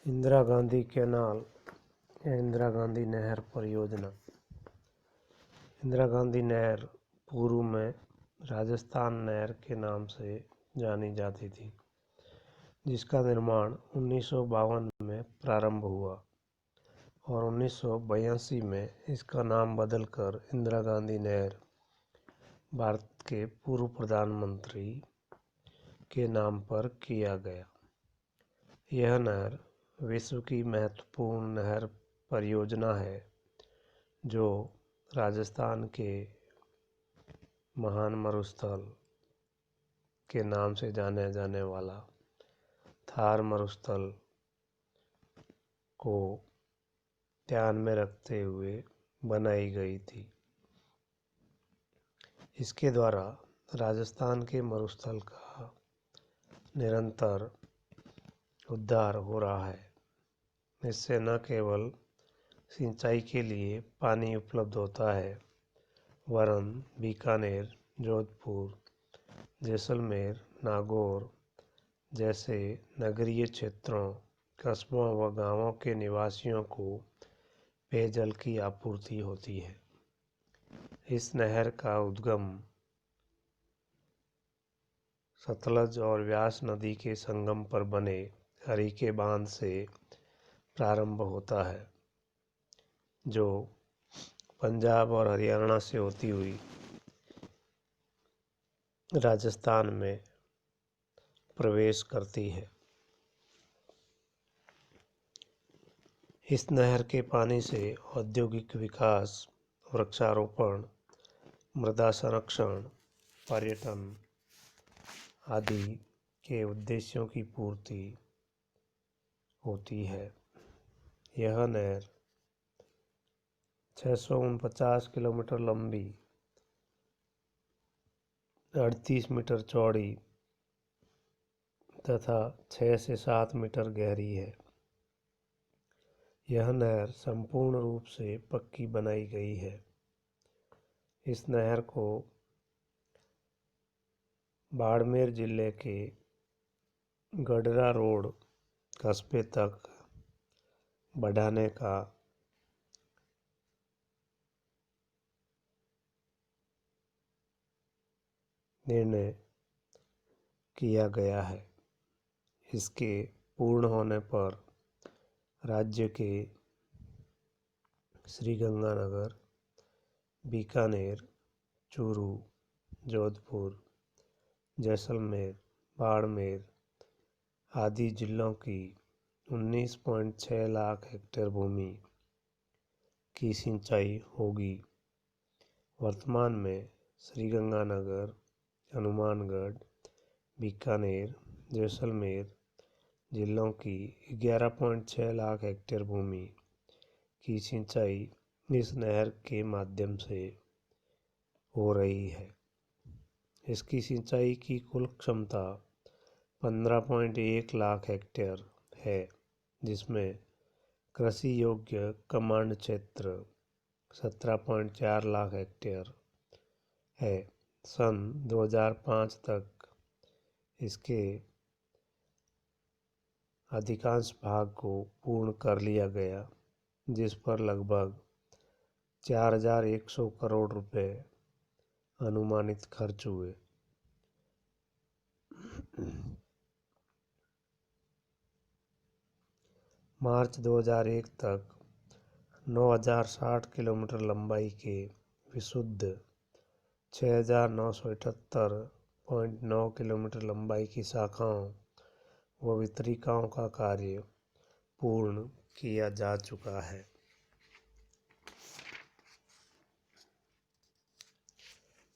Indira Gandhi canal या इंदिरा गांधी नहर परियोजना। इंदिरा गांधी नहर पूर्व में राजस्थान नहर के नाम से जानी जाती थी, जिसका निर्माण 1952 में प्रारंभ हुआ और 1982 में इसका नाम बदलकर इंदिरा गांधी नहर भारत के पूर्व प्रधानमंत्री के नाम पर किया गया। यह नहर विश्व की महत्वपूर्ण नहर परियोजना है, जो राजस्थान के महान मरुस्थल के नाम से जाने जाने वाला थार मरुस्थल को ध्यान में रखते हुए बनाई गई थी। इसके द्वारा राजस्थान के मरुस्थल का निरंतर उद्धार हो रहा है। इससे न केवल सिंचाई के लिए पानी उपलब्ध होता है, वरन बीकानेर, जोधपुर, जैसलमेर, नागौर जैसे नगरीय क्षेत्रों, कस्बों व गांवों के निवासियों को पेयजल की आपूर्ति होती है। इस नहर का उद्गम सतलज और व्यास नदी के संगम पर बने हरिके बांध से प्रारंभ होता है, जो पंजाब और हरियाणा से होती हुई राजस्थान में प्रवेश करती है। इस नहर के पानी से औद्योगिक विकास, वृक्षारोपण, मृदा संरक्षण, पर्यटन आदि के उद्देश्यों की पूर्ति होती है। यह नहर 649 किलोमीटर लंबी, 38 मीटर चौड़ी तथा 6 से 7 मीटर गहरी है। यह नहर संपूर्ण रूप से पक्की बनाई गई है। इस नहर को बाड़मेर जिले के गडरा रोड कस्बे तक बढ़ाने का निर्णय किया गया है। इसके पूर्ण होने पर राज्य के श्रीगंगानगर, बीकानेर, चूरू, जोधपुर, जैसलमेर, बाड़मेर आदि जिलों की 19.6 लाख हेक्टेयर भूमि की सिंचाई होगी। वर्तमान में श्रीगंगानगर, हनुमानगढ़, बीकानेर, जैसलमेर जिलों की 11.6 लाख हेक्टेयर भूमि की सिंचाई इस नहर के माध्यम से हो रही है। इसकी सिंचाई की कुल क्षमता 15.1 लाख हेक्टेयर है, जिसमें कृषि योग्य कमांड क्षेत्र 17.4 लाख हेक्टेयर है। सन 2005 तक इसके अधिकांश भाग को पूर्ण कर लिया गया, जिस पर लगभग 4100 करोड़ रुपए अनुमानित खर्च हुए। मार्च 2001 तक 9060 किलोमीटर लंबाई के विशुद्ध 6978.9 किलोमीटर लंबाई की शाखाओं व वितरिकाओं का कार्य पूर्ण किया जा चुका है।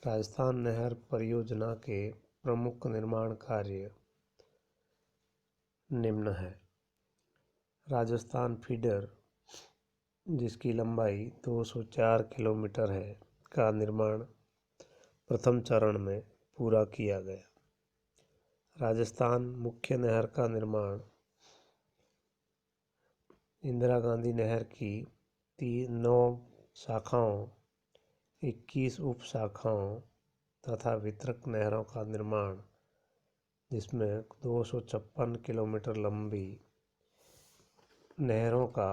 राजस्थान नहर परियोजना के प्रमुख निर्माण कार्य निम्न है। राजस्थान फीडर, जिसकी लंबाई 204 किलोमीटर है, का निर्माण प्रथम चरण में पूरा किया गया। राजस्थान मुख्य नहर का निर्माण इंदिरा गांधी नहर की 9 शाखाओं, 21 उप शाखाओं तथा वितरक नहरों का निर्माण, जिसमें 256 किलोमीटर लंबी नहरों का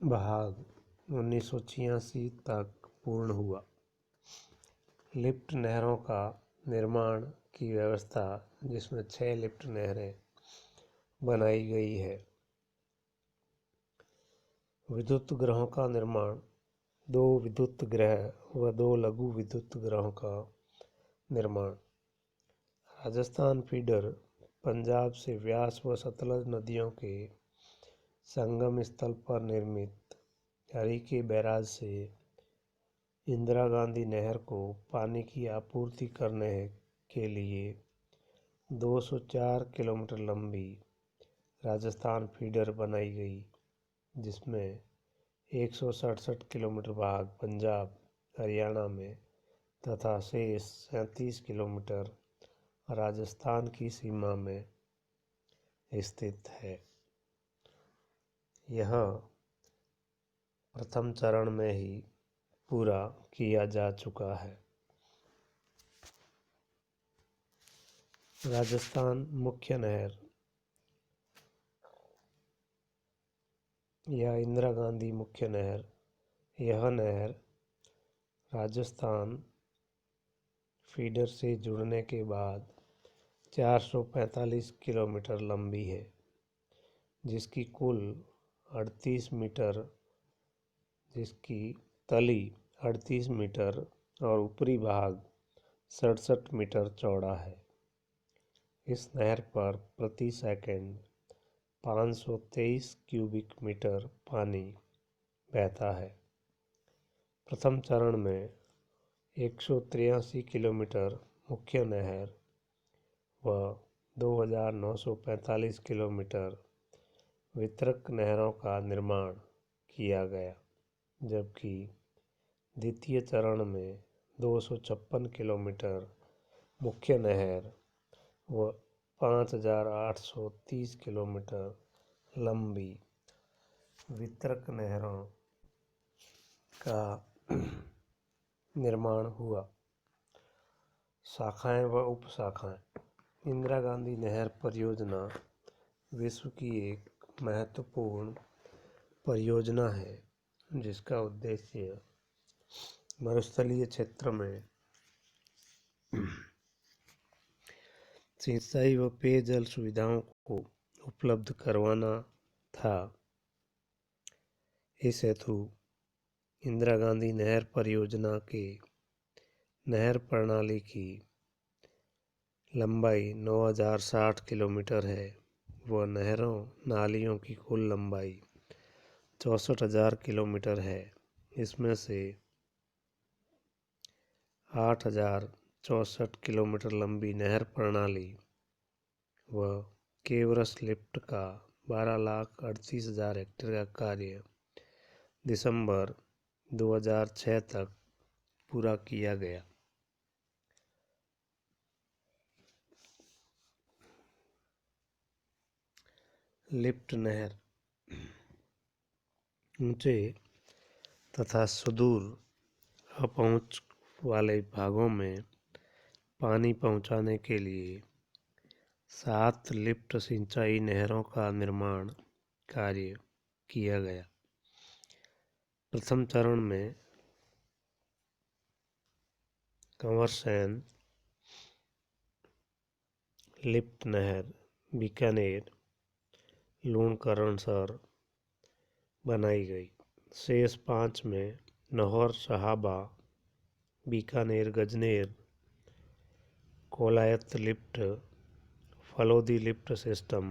भाग 1986 तक पूर्ण हुआ। लिफ्ट नहरों का निर्माण की व्यवस्था, जिसमें 6 लिफ्ट नहरें बनाई गई है। विद्युत ग्रहों का निर्माण, 2 विद्युत ग्रह व 2 लघु विद्युत ग्रहों का निर्माण। राजस्थान फीडर पंजाब से व्यास व सतलज नदियों के संगम स्थल पर निर्मित हरीके बैराज से इंदिरा गांधी नहर को पानी की आपूर्ति करने के लिए 204 किलोमीटर लंबी राजस्थान फीडर बनाई गई, जिसमें 167 किलोमीटर भाग पंजाब हरियाणा में तथा शेष 37 किलोमीटर राजस्थान की सीमा में स्थित है। यह प्रथम चरण में ही पूरा किया जा चुका है। राजस्थान मुख्य नहर या इंदिरा गांधी मुख्य नहर, यह नहर राजस्थान फीडर से जुड़ने के बाद 445 किलोमीटर लंबी है, जिसकी कुल 38 मीटर, जिसकी तली 38 मीटर और ऊपरी भाग 67 मीटर चौड़ा है। इस नहर पर प्रति सेकंड 523 क्यूबिक मीटर पानी बहता है। प्रथम चरण में 183 किलोमीटर मुख्य नहर व 2945 किलोमीटर वितरक नहरों का निर्माण किया गया, जबकि द्वितीय चरण में 256 किलोमीटर मुख्य नहर व 5830 किलोमीटर लंबी वितरक नहरों का निर्माण हुआ। शाखाएं व उप शाखाएं। इंदिरा गांधी नहर परियोजना विश्व की एक महत्वपूर्ण परियोजना है, जिसका उद्देश्य मरुस्थलीय क्षेत्र में सिंचाई व पेयजल सुविधाओं को उपलब्ध करवाना था। इस हेतु इंदिरा गांधी नहर परियोजना के नहर प्रणाली की लंबाई 9060 किलोमीटर है व नहरों नालियों की कुल लंबाई 64,000 किलोमीटर है। इसमें से 8,064 किलोमीटर लंबी नहर प्रणाली व केवरस लिफ्ट का 12,38,000 हेक्टेयर का कार्य दिसंबर 2006 तक पूरा किया गया। लिफ्ट नहर ऊंचे तथा सुदूर अपहुंच वाले भागों में पानी पहुंचाने के लिए 7 लिफ्ट सिंचाई नहरों का निर्माण कार्य किया गया। प्रथम चरण में कंवरसेन लिफ्ट नहर बीकानेर लूणकरणसर बनाई गई। शेष 5 में Nohar Sahaba Bikaner Gajner Kolayat lift, Phalodi lift system,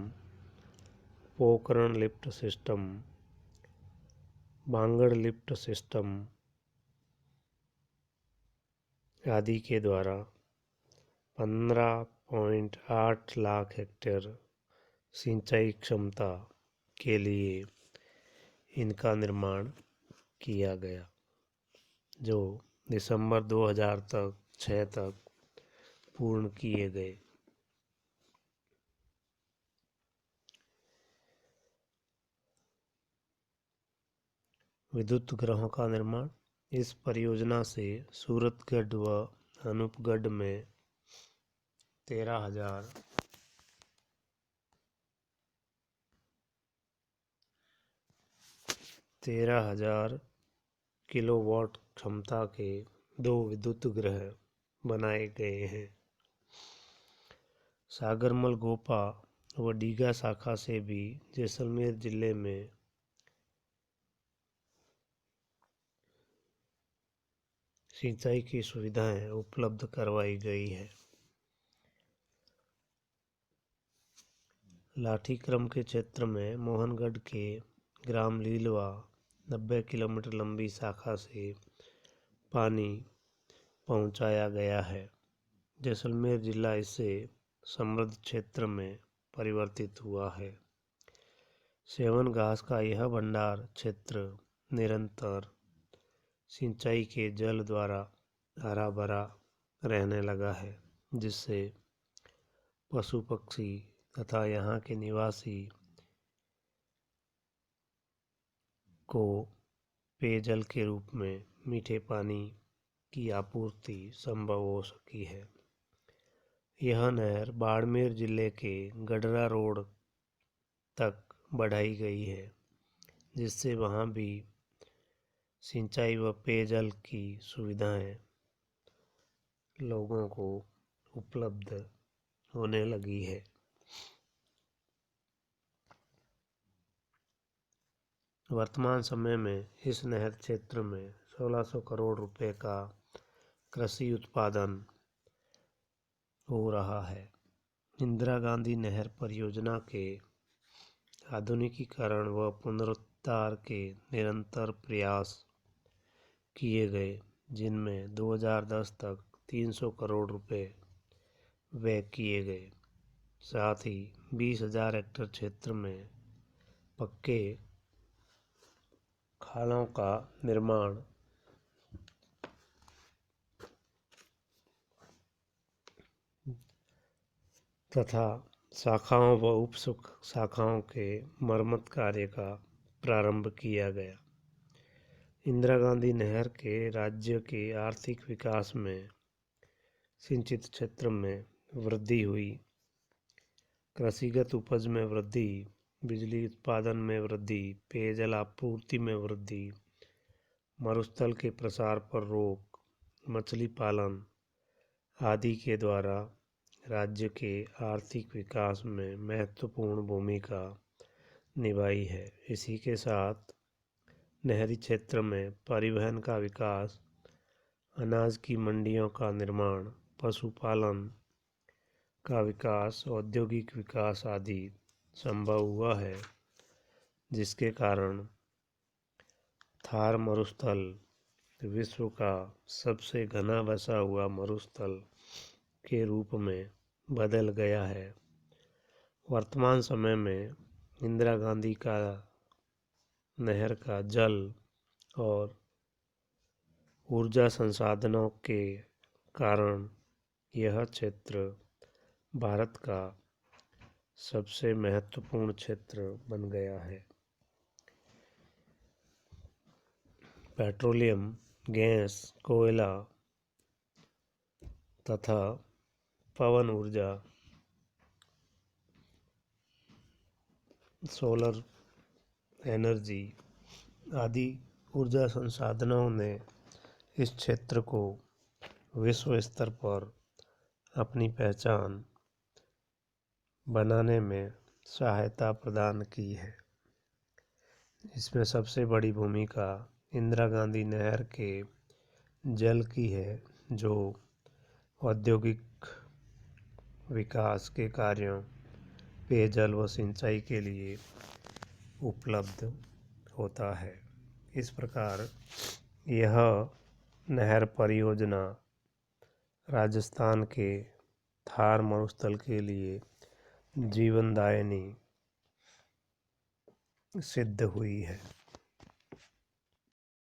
Pokhran lift system, Bangar lift system आदि के द्वारा 15.8 लाख हेक्टेयर सिंचाई क्षमता के लिए इनका निर्माण किया गया, जो दिसंबर 2006 तक पूर्ण किए गए। विद्युत ग्रहों का निर्माण। इस परियोजना से सूरतगढ़ व अनूपगढ़ में 13,000 13,000 किलोवाट क्षमता के 2 विद्युत गृह बनाए गए हैं। सागरमल गोपा व डीगा शाखा से भी जैसलमेर जिले में सिंचाई की सुविधाएं उपलब्ध करवाई गई है। लाठीक्रम के क्षेत्र में मोहनगढ़ के ग्राम लीलवा 90 किलोमीटर लंबी शाखा से पानी पहुंचाया गया है। जैसलमेर जिला इससे समृद्ध क्षेत्र में परिवर्तित हुआ है। सेवन घास का यह भंडार क्षेत्र निरंतर सिंचाई के जल द्वारा हरा भरा रहने लगा है, जिससे पशु पक्षी तथा यहाँ के निवासी को पेयजल के रूप में मीठे पानी की आपूर्ति संभव हो सकी है। यह नहर बाड़मेर जिले के गडरा रोड तक बढ़ाई गई है, जिससे वहाँ भी सिंचाई व पेयजल की सुविधाएं लोगों को उपलब्ध होने लगी है। वर्तमान समय में इस नहर क्षेत्र में 1600 करोड़ रुपए का कृषि उत्पादन हो रहा है। इंदिरा गांधी नहर परियोजना के आधुनिकीकरण व पुनरुद्धार के निरंतर प्रयास किए गए, जिनमें 2010 तक 300 करोड़ रुपए व्यय किए गए। साथ ही 20,000 हेक्टेयर क्षेत्र में पक्के खालों का निर्माण तथा शाखाओं व उप शाखाओं के मरम्मत कार्य का प्रारंभ किया गया। इंदिरा गांधी नहर के राज्य के आर्थिक विकास में सिंचित क्षेत्र में वृद्धि हुई, कृषिगत उपज में वृद्धि, बिजली उत्पादन में वृद्धि, पेयजल आपूर्ति में वृद्धि, मरुस्थल के प्रसार पर रोक, मछली पालन आदि के द्वारा राज्य के आर्थिक विकास में महत्वपूर्ण भूमिका निभाई है। इसी के साथ नहरी क्षेत्र में परिवहन का विकास, अनाज की मंडियों का निर्माण, पशुपालन का विकास, औद्योगिक विकास आदि संभव हुआ है, जिसके कारण थार मरुस्थल विश्व का सबसे घना बसा हुआ मरुस्थल के रूप में बदल गया है। वर्तमान समय में इंदिरा गांधी का नहर का जल और ऊर्जा संसाधनों के कारण यह क्षेत्र भारत का सबसे महत्वपूर्ण क्षेत्र बन गया है। पेट्रोलियम, गैस, कोयला तथा पवन ऊर्जा, सोलर एनर्जी आदि ऊर्जा संसाधनों ने इस क्षेत्र को विश्व स्तर पर अपनी पहचान बनाने में सहायता प्रदान की है। इसमें सबसे बड़ी भूमिका इंदिरा गांधी नहर के जल की है, जो औद्योगिक विकास के कार्यों, पेयजल व सिंचाई के लिए उपलब्ध होता है। इस प्रकार यह नहर परियोजना राजस्थान के थार मरुस्थल के लिए जीवनदायिनी सिद्ध हुई है।